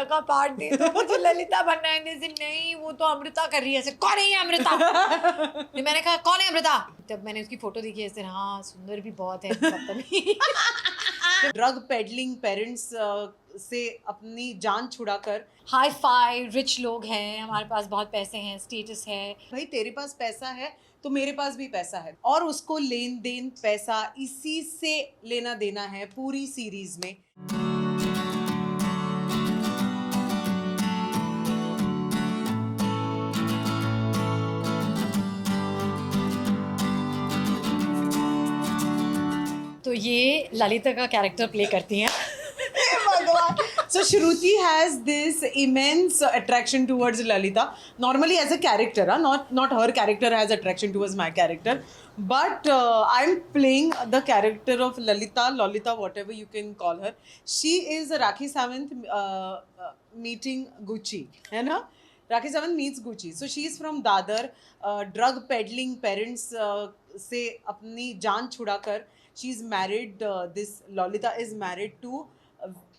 का पार्ट दे दो, मुझे ललिता बनना है। नहीं, वो तो अमृता कर रही है। ऐसे कौन है ये अमृता? तो मैंने कहा कौन है अमृता? जब मैंने उसकी फोटो देखी ऐसे, हाँ सुंदर भी बहुत है, बदतमीज। ड्रग पेडलिंग पेरेंट्स से अपनी जान छुड़ाकर, हाई फाई रिच लोग हैं, हमारे पास बहुत पैसे हैं, स्टेटस है। भाई तेरे पास पैसा है तो मेरे पास भी पैसा है, और उसको लेन देन पैसा इसी से लेना देना है पूरी सीरीज में। तो ये ललिता का कैरेक्टर प्ले करती हैं। So Shruti has this immense attraction towards Lalita. Normally as a character, not her character has attraction towards my character, but I'm playing the character of Lolita, whatever you can call her. She is Rakhi Sawant meeting Gucci, है ना? Rakhi Sawant meets Gucci. So she is from Dadar. Drug peddling parents से अपनी जान छुड़ाकर she is married. This Lolita is married to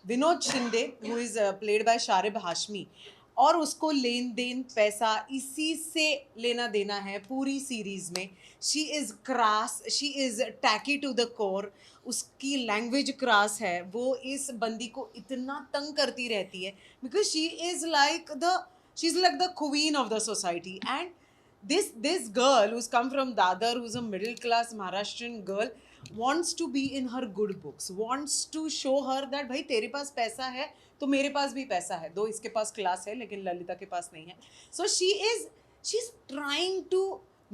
Vinod Shinde, who is played by Sharib Hashmi, और उसको लेन then पैसा इसी से लेना देना है पूरी सीरीज में। She is cross, she is tacky to the core, उसकी लैंग्वेज क्रास है, वो इस बंदी को इतना तंग करती रहती है because she is like the queen of the society. And this girl who's come from Dadar, who's a middle class Maharashtrian girl, wants to be in her good books, wants to show her that भाई तेरे पास पैसा है तो मेरे पास भी पैसा है, दो इसके पास क्लास है लेकिन ललिता के पास नहीं है। So she's trying to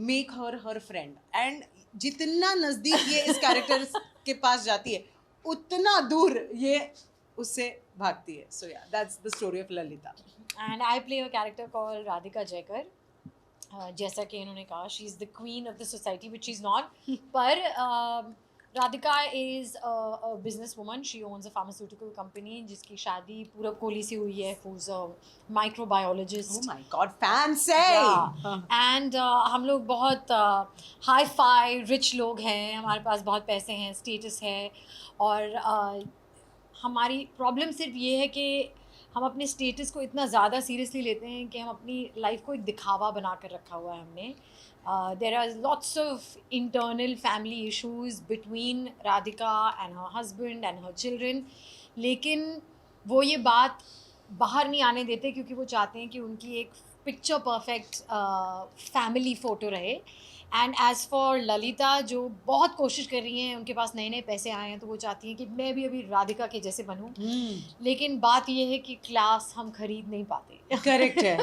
make her friend, and जितना नज़दीक ये इस कैरेक्टर के पास जाती है उतना दूर ये उससे भागती है। So yeah, that's the story of Lalita. And I play a character called Radhika Jaikar. जैसा कि इन्होंने कहा, she is the queen of the society which is not, पर Radhika is a business woman. She owns a pharmaceutical company जिसकी शादी पूरब कोहली से हुई है, who's a microbiologist. Oh my God, fancy! And हम लोग बहुत हाई फाई रिच लोग हैं, हमारे पास बहुत पैसे हैं, स्टेटस है, और हमारी प्रॉब्लम सिर्फ ये है कि हम अपने स्टेटस को इतना ज़्यादा सीरियसली लेते हैं कि हम अपनी लाइफ को एक दिखावा बना कर रखा हुआ है हमने। There are lots of internal family issues between Radhika and her husband and her children, लेकिन वो ये बात बाहर नहीं आने देते क्योंकि वो चाहते हैं कि उनकी एक पिक्चर परफेक्ट फैमिली फ़ोटो रहे। एंड एज़ फॉर ललिता, जो बहुत कोशिश कर रही हैं, उनके पास नए नए पैसे आए हैं तो वो चाहती हैं कि मैं भी अभी राधिका के जैसे बनूं। लेकिन बात ये है कि क्लास हम खरीद नहीं पाते। करेक्ट है,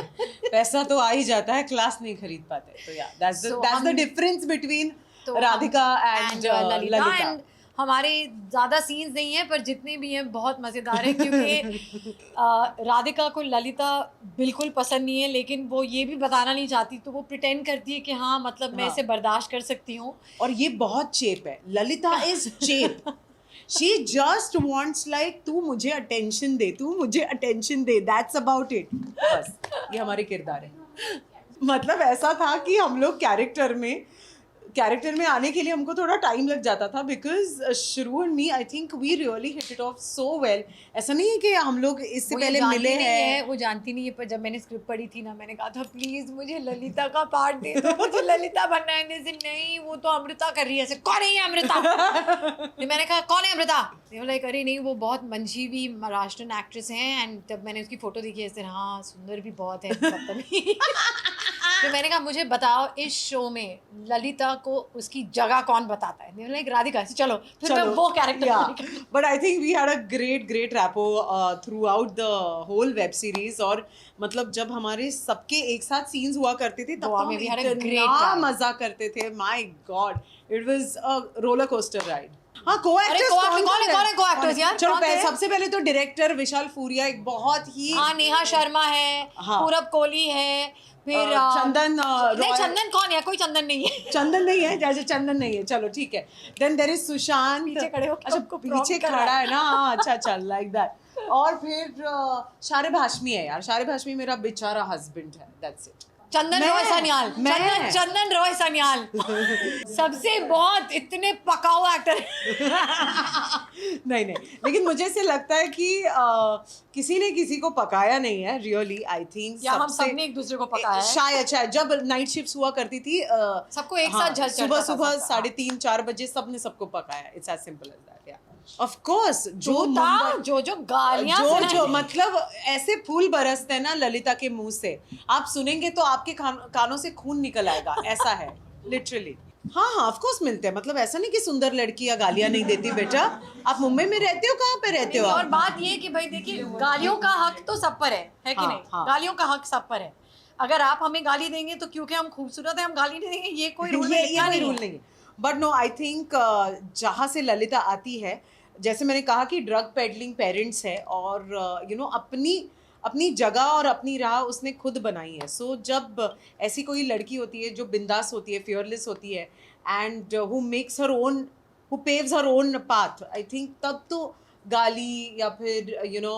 पैसा तो आ ही जाता है, क्लास नहीं खरीद पाते। तो या that's the difference between Radhika and Lalita. And हमारे ज़्यादा सीन्स नहीं हैं, पर जितने भी हैं बहुत मज़ेदार हैं क्योंकि राधिका को ललिता बिल्कुल पसंद नहीं है, लेकिन वो ये भी बताना नहीं चाहती, तो वो प्रिटेंड करती है कि हाँ मतलब मैं इसे बर्दाश्त कर सकती हूँ। और ये बहुत चेप है, Lalita is cheap. She just wants like तू मुझे अटेंशन दे, तू मुझे attention they, that's about it. बस ये हमारे किरदार है। मतलब ऐसा था कि हम लोग कैरेक्टर में आने के लिए हमको थोड़ा टाइम लग जाता था because Shru and me, I think we really hit it off so well. ऐसा नहीं है कि हम लोग इससे पहले मिले हैं। वो जानती नहीं है, पर जब मैंने स्क्रिप्ट पढ़ी थी ना, मैंने कहा था प्लीज़ मुझे ललिता का पार्ट दे दो, मुझे ललिता बनना है। नहीं, वो तो अमृता कर रही है। ऐसे कौन है ये अमृता? तो मैंने कहा कौन है अमृता? लाइक अरे नहीं, वो बहुत मंझीवी महाराष्ट्रन एक्ट्रेस हैं। एंड जब मैंने उसकी फ़ोटो देखी ऐसे, हाँ सुंदर भी बहुत है, बदतमीज। तो मैंने कहा मुझे बताओ इस शो में ललिता को उसकी जगह कौन बताता है? लाइक राधिका, चलो फिर मैं वो character. But I think we had a great rapport throughout the whole web series. और मतलब जब हमारे सबके एक साथ सीन्स हुआ करते थे तब हम इतना मजा करते थे। My God, it was a roller coaster ride. हाँ, को-एक्टर्स यार। चलो सबसे पहले तो डायरेक्टर विशाल फूरिया, एक बहुत ही, नेहा शर्मा है, पूरब कोहली है, फिर चंदन। नहीं, चंदन कौन है? कोई चंदन नहीं है। चंदन नहीं है, जैसे चंदन नहीं है, चलो ठीक है। देन देयर इज सुशांत, पीछे खड़े हो, अच्छा पीछे खड़ा है ना, अच्छा लाइक दैट। और फिर शारिब हाशमी है यार, शारिब हाशमी मेरा बेचारा हस्बैंड है, दैट्स इट। चंदन मैं- रॉय सान्याल, मैं- चंदन रॉय सान्याल सबसे बहुत इतने पकाऊ एक्टर नहीं नहीं, लेकिन मुझे ऐसे लगता है कि किसी ने किसी को पकाया नहीं है रियली, आई थिंक या हम सबने एक दूसरे को पकाया है। शायद जब नाइट शिफ्ट्स हुआ करती थी सबको एक साथ झल चढ़ता सुबह था सुबह सबका, हाँ। 3:30-4 बजे सबने सबको पकाया, it's as simple as that. या ऑफ कोर्स जो था जो गालियां जो मतलब ऐसे फूल बरसते हैं ना ललिता के मुंह से, आप सुनेंगे तो आपके कानों से खून निकल आएगा, ऐसा है लिटरली। हाँ हाँ ऑफ कोर्स मिलते हैं, मतलब ऐसा नहीं कि सुंदर लड़कियां गालियां नहीं देती। बेटा आप मुंबई में रहते हो, कहाँ पे रहते हो और आप? बात ये कि भाई देखिए गालियों का हक तो सब पर है कि हाँ, नहीं? हाँ। गालियों का हक सब पर है। अगर आप हमें गाली देंगे तो क्योंकि हम खूबसूरत हैं हम गाली नहीं देंगे, ये कोई रूल में ये लिखा कोई नहीं रूल है। नहीं है। बट नो आई थिंक जहाँ से ललिता आती है, जैसे मैंने कहा कि ड्रग पेडलिंग पेरेंट्स है, और यू नो अपनी जगह और अपनी राह उसने खुद बनाई है। सो जब ऐसी कोई लड़की होती है जो बिंदास होती है, फियरलेस होती है, and who makes her own, who paves her own path, I think तब तो गाली या फिर यू नो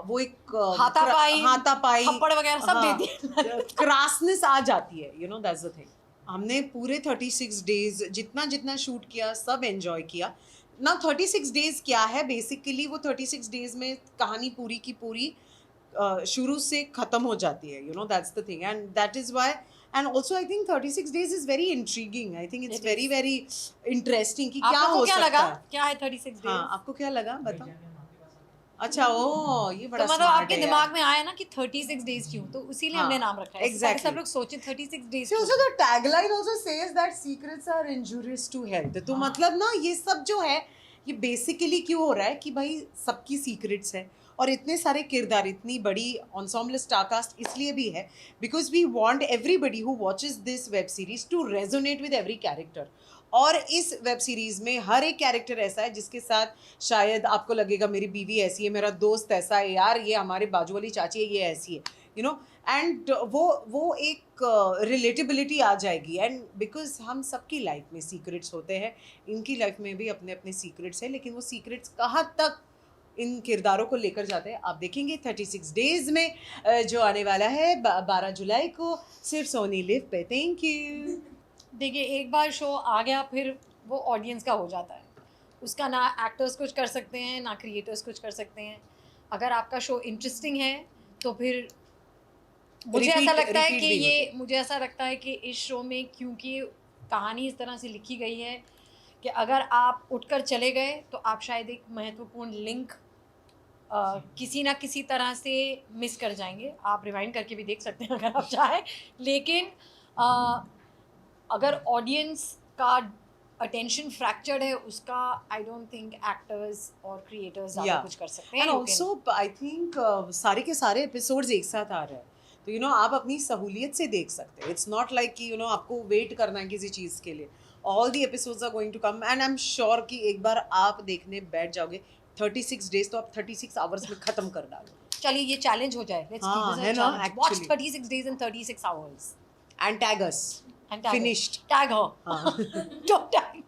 वो एक हाथापाई थप्पड़ वगैरह सब हाँ, देती है। क्रासनेस आ जाती है, you know that's the thing. हमने पूरे 36 डेज जितना जितना शूट किया सब एंजॉय किया ना। 36 डेज क्या है बेसिकली, वो 36 डेज में कहानी पूरी की पूरी शुरू से खत्म हो जाती है, you know that's the thing, and that is why. And also I think 36 days is very intriguing, I think it's very very interesting कि क्या आपको हो क्या सकता लगा? है। क्या है 36 डेज? हाँ आपको क्या लगा बताओ। अच्छा ओ ये बड़ा तो मतलब smart आपके है दिमाग यार। में आया ना कि 36 डेज क्यों, तो इसीलिए हाँ, हमने नाम रखा है। exactly. सब लोग सोचे 36 days See, also the tagline also says that secrets are injurious to health. तो मतलब ना ये सब जो है ये बेसिकली क्यों हो रहा है कि भाई सबकी सीक्रेट्स है, और इतने सारे किरदार, इतनी बड़ी ensemble star cast इसलिए भी है because we want everybody who watches this web series to resonate with every character. और इस वेब सीरीज में हर एक कैरेक्टर ऐसा है जिसके साथ शायद आपको लगेगा मेरी बीवी ऐसी है, मेरा दोस्त ऐसा है, यार ये हमारे बाजू वाली चाची है ये ऐसी है, यू नो, एंड वो एक रिलेटेबिलिटी आ जाएगी। एंड बिकॉज हम सबकी लाइफ में सीक्रेट्स होते हैं, इनकी लाइफ में भी अपने अपने सीक्रेट्स हैं, लेकिन वो सीक्रेट्स कहाँ तक इन किरदारों को लेकर जाते हैं आप देखेंगे 36 डेज में, जो आने वाला है 12 जुलाई को सिर्फ सोनी लिव पे। Thank you. देखिए एक बार शो आ गया फिर वो ऑडियंस का हो जाता है, उसका ना एक्टर्स कुछ कर सकते हैं ना क्रिएटर्स कुछ कर सकते हैं। अगर आपका शो इंटरेस्टिंग है तो फिर मुझे ऐसा लगता है कि मुझे ऐसा लगता है कि इस शो में क्योंकि कहानी इस तरह से लिखी गई है कि अगर आप उठकर चले गए तो आप शायद एक महत्वपूर्ण लिंक किसी ना किसी तरह से मिस कर जाएंगे। आप रिवाइंड करके भी देख सकते हैं अगर आप चाहें, लेकिन अगर ऑडियंस का अटेंशन फ्रैक्चर्ड है उसका आई डोंट थिंक एक्टर्स और क्रिएटर्स ज़्यादा कुछ कर सकते हैं। एंड ऑल्सो आई थिंक सारे के सारे एपिसोड्स एक साथ आ रहे हैं, तो यू नो आप अपनी सहूलियत से देख सकते हैं। इट्स नॉट लाइक कि यू नो आपको वेट करना है किसी चीज़ के लिए। All the episodes are going to come, and I am sure कि एक बार आप देखने बैठ जाओगे 36 डेज तो आप 36 आवर्स में खत्म कर डालोगे। चलिए ये चैलेंज हो जाए, लेट्स हाँ, कीप है दिस ना, a challenge. Watch actually. 36 days in 36 hours and tag us and tag Finished. her. Tag her. हाँ Don't tag